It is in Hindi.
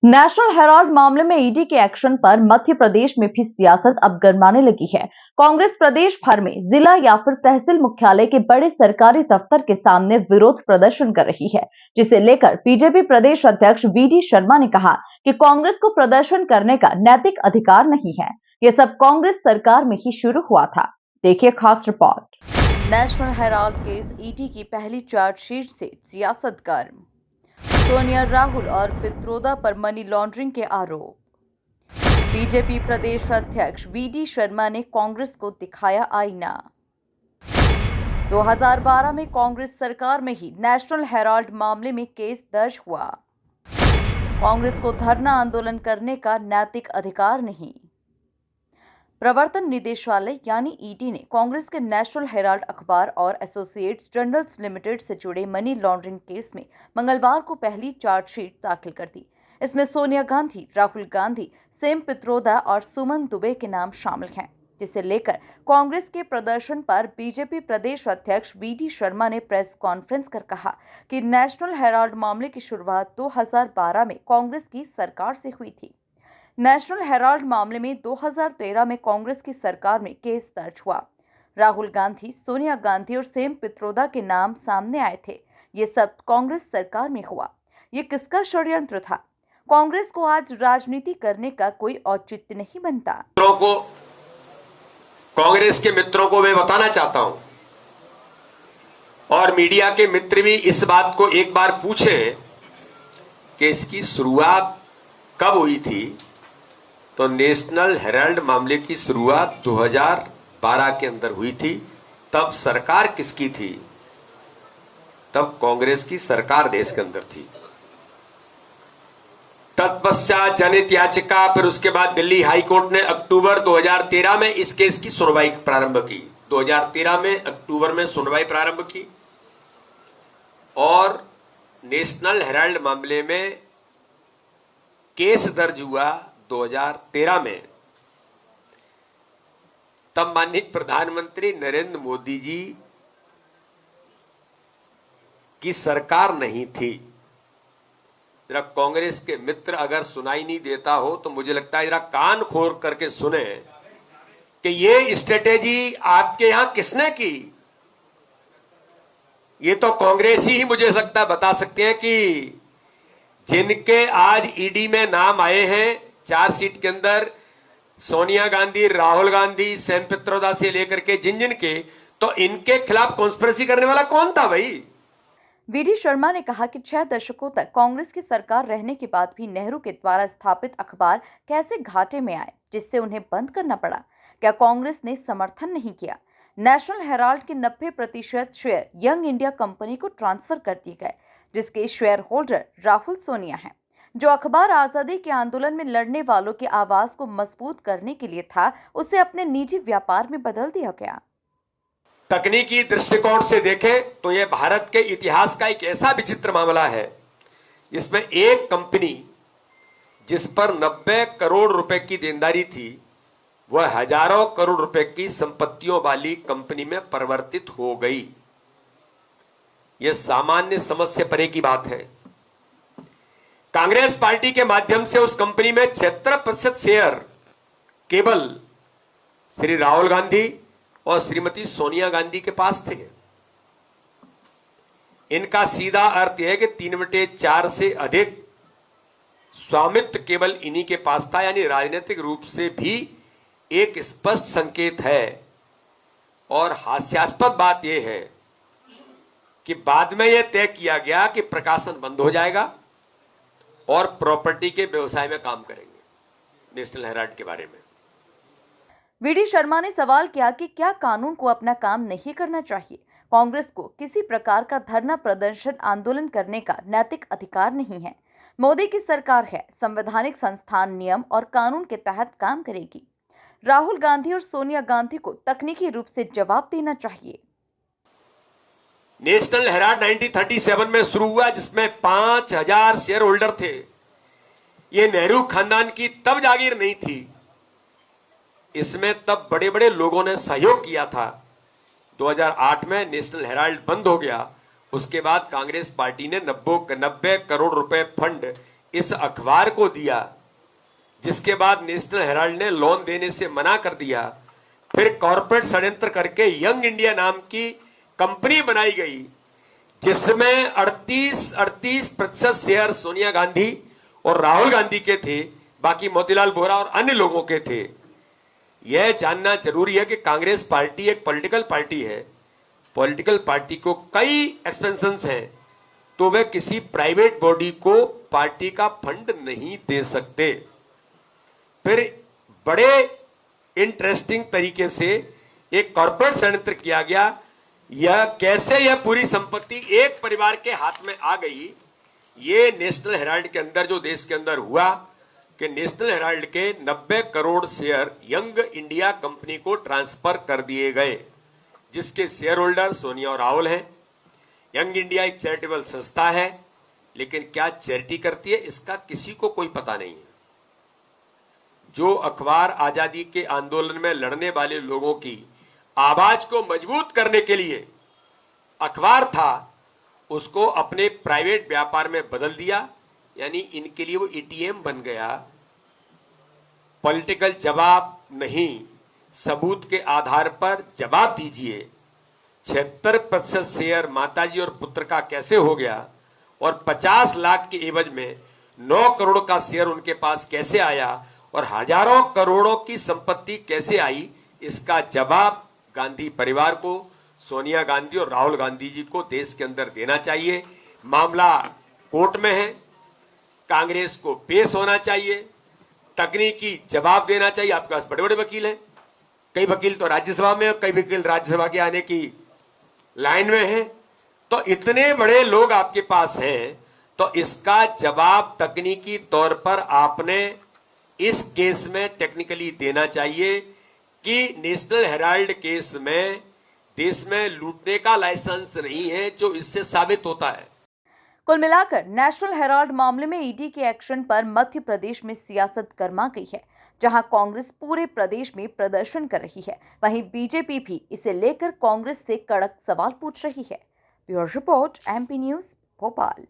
नेशनल हेराल्ड मामले में ईडी के एक्शन पर मध्य प्रदेश में भी सियासत अब गरमाने लगी है। कांग्रेस प्रदेश भर में जिला या फिर तहसील मुख्यालय के बड़े सरकारी दफ्तर के सामने विरोध प्रदर्शन कर रही है, जिसे लेकर बीजेपी प्रदेश अध्यक्ष वी.डी. शर्मा ने कहा कि कांग्रेस को प्रदर्शन करने का नैतिक अधिकार नहीं है। ये सब कांग्रेस सरकार में ही शुरू हुआ था। देखिए खास report. National Herald case ED की पहली चार्जशीट से सियासत गर्म। सोनिया, राहुल और पित्रोदा पर मनी लॉन्ड्रिंग के आरोप। बीजेपी प्रदेश अध्यक्ष वी.डी. शर्मा ने कांग्रेस को दिखाया आईना। 2012 में कांग्रेस सरकार में ही नेशनल हेराल्ड मामले में केस दर्ज हुआ। कांग्रेस को धरना आंदोलन करने का नैतिक अधिकार नहीं। प्रवर्तन निदेशालय यानी ईडी ने कांग्रेस के नेशनल हेराल्ड अखबार और एसोसिएट्स जर्नल्स लिमिटेड से जुड़े मनी लॉन्ड्रिंग केस में मंगलवार को पहली चार्जशीट दाखिल कर दी। इसमें सोनिया गांधी, राहुल गांधी, सेम पित्रोदा और सुमन दुबे के नाम शामिल हैं, जिसे लेकर कांग्रेस के प्रदर्शन पर बीजेपी प्रदेश अध्यक्ष वी.डी. शर्मा ने प्रेस कॉन्फ्रेंस कर कहा कि नेशनल हेराल्ड मामले की शुरुआत 2012 में कांग्रेस की सरकार से हुई थी। नेशनल हेराल्ड मामले में 2013 में कांग्रेस की सरकार में केस दर्ज हुआ। राहुल गांधी, सोनिया गांधी और सेम पित्रोदा के नाम सामने आए थे। ये सब कांग्रेस सरकार में हुआ। ये किसका षड्यंत्र था? कांग्रेस को आज राजनीति करने का कोई औचित्य नहीं बनता। कांग्रेस के मित्रों को मैं बताना चाहता हूं, और मीडिया के मित्र भी इस बात को एक बार पूछें कि इसकी शुरुआत कब हुई थी। तो नेशनल हेराल्ड मामले की शुरुआत 2012 के अंदर हुई थी। तब सरकार किसकी थी? तब कांग्रेस की सरकार देश के अंदर थी। तत्पश्चात जनहित याचिका, फिर उसके बाद दिल्ली हाई कोर्ट ने अक्टूबर 2013 में इस केस की सुनवाई प्रारंभ की। 2013 में अक्टूबर में सुनवाई प्रारंभ की और नेशनल हेराल्ड मामले में केस दर्ज हुआ 2013 में। तब माननीय प्रधानमंत्री नरेंद्र मोदी जी की सरकार नहीं थी। जरा कांग्रेस के मित्र अगर सुनाई नहीं देता हो तो मुझे लगता है जरा कान खोल करके सुने कि ये स्ट्रेटेजी आपके यहां किसने की। ये तो कांग्रेस ही मुझे लगता बता सकते हैं कि जिनके आज ईडी में नाम आए हैं चार्जशीट के अंदर, सोनिया गांधी, राहुल गांधी, सेम पित्रोदा से लेकर के जिन के, तो इनके खिलाफ कॉन्स्पिरेसी करने वाला कौन था भाई? वी.डी. शर्मा ने कहा कि 6 दशकों तक कांग्रेस की सरकार रहने के बाद भी नेहरू के द्वारा स्थापित अखबार कैसे घाटे में आए, जिससे उन्हें बंद करना पड़ा। क्या कांग्रेस ने समर्थन नहीं किया? नेशनल हेराल्ड के 90% शेयर यंग इंडिया कंपनी को ट्रांसफर कर दिए गए, जिसके शेयर होल्डर राहुल, सोनिया हैं। जो अखबार आजादी के आंदोलन में लड़ने वालों की आवाज को मजबूत करने के लिए था, उसे अपने निजी व्यापार में बदल दिया गया। तकनीकी दृष्टिकोण से देखें तो यह भारत के इतिहास का एक ऐसा विचित्र मामला है जिसमें एक कंपनी जिस पर 90 करोड़ रुपए की देनदारी थी, वह हजारों करोड़ रुपए की संपत्तियों वाली कंपनी में परिवर्तित हो गई। यह सामान्य समझ से परे की बात है। कांग्रेस पार्टी के माध्यम से उस कंपनी में 76% शेयर केवल श्री राहुल गांधी और श्रीमती सोनिया गांधी के पास थे। इनका सीधा अर्थ यह है कि 3/4 से अधिक स्वामित्व केवल इन्हीं के पास था। यानी राजनीतिक रूप से भी एक स्पष्ट संकेत है। और हास्यास्पद बात यह है कि बाद में यह तय किया गया कि प्रकाशन बंद हो जाएगा और प्रॉपर्टी के व्यवसाय में काम करेंगे। नेशनल हेराल्ड के बारे में वी.डी. शर्मा ने सवाल किया कि क्या कानून को अपना काम नहीं करना चाहिए? कांग्रेस को किसी प्रकार का धरना प्रदर्शन आंदोलन करने का नैतिक अधिकार नहीं है। मोदी की सरकार है, संवैधानिक संस्थान नियम और कानून के तहत काम करेगी। राहुल गांधी और सोनिया गांधी को तकनीकी रूप से जवाब देना चाहिए। नेशनल हेराल्ड 1937 में शुरू हुआ, जिसमें 5000 शेयर होल्डर थे। यह नेहरू खानदान की तब जागीर नहीं थी। इसमें तब बड़े बड़े लोगों ने सहयोग किया था। 2008 में नेशनल हेराल्ड बंद हो गया। उसके बाद कांग्रेस पार्टी ने 90 करोड़ रुपए फंड इस अखबार को दिया, जिसके बाद नेशनल हेराल्ड ने लोन देने से मना कर दिया। फिर कॉर्पोरेट षड्यंत्र करके यंग इंडिया नाम की कंपनी बनाई गई, जिसमें 38% शेयर सोनिया गांधी और राहुल गांधी के थे, बाकी मोतीलाल वोरा और अन्य लोगों के थे। यह जानना जरूरी है कि कांग्रेस पार्टी एक पॉलिटिकल पार्टी है। पॉलिटिकल पार्टी को कई एक्सपेंशंस हैं, तो वे किसी प्राइवेट बॉडी को पार्टी का फंड नहीं दे सकते। फिर बड़े इंटरेस्टिंग तरीके से एक कॉर्पोरेट षड्यंत्र किया गया। यह कैसे यह पूरी संपत्ति एक परिवार के हाथ में आ गई, ये नेशनल हेराल्ड के अंदर जो देश के अंदर हुआ कि नेशनल हेराल्ड के 90 crore share young India company को ट्रांसफर कर दिए गए, जिसके शेयर होल्डर सोनिया और राहुल हैं। यंग इंडिया एक चैरिटेबल संस्था है, लेकिन क्या चैरिटी करती है इसका किसी को कोई पता नहीं है। जो अखबार आजादी के आंदोलन में लड़ने वाले लोगों की आवाज को मजबूत करने के लिए अखबार था, उसको अपने प्राइवेट व्यापार में बदल दिया, यानी इनके लिए वो एटीएम बन गया। पॉलिटिकल जवाब नहीं, सबूत के आधार पर जवाब दीजिए। 76% शेयर माताजी और पुत्र का कैसे हो गया और 50 लाख के एवज में 9 करोड़ का शेयर उनके पास कैसे आया और हजारों करोड़ों की संपत्ति कैसे आई, इसका जवाब गांधी परिवार को, सोनिया गांधी और राहुल गांधी जी को देश के अंदर देना चाहिए। मामला कोर्ट में है, कांग्रेस को पेश होना चाहिए, तकनीकी जवाब देना चाहिए। आपके पास बड़े बड़े वकील हैं, कई वकील तो राज्यसभा में और कई वकील राज्यसभा के आने की लाइन में हैं, तो इतने बड़े लोग आपके पास हैं, तो इसका जवाब तकनीकी तौर पर आपने इस केस में टेक्निकली देना चाहिए कि नेशनल हेराल्ड केस में देश में लूटने का लाइसेंस नहीं है, जो इससे साबित होता है। कुल मिलाकर नेशनल हेराल्ड मामले में ईडी के एक्शन पर मध्य प्रदेश में सियासत गर्मा गई है। जहां कांग्रेस पूरे प्रदेश में प्रदर्शन कर रही है, वहीं बीजेपी भी इसे लेकर कांग्रेस से कड़क सवाल पूछ रही है। Bureau report, MP news, Bhopal.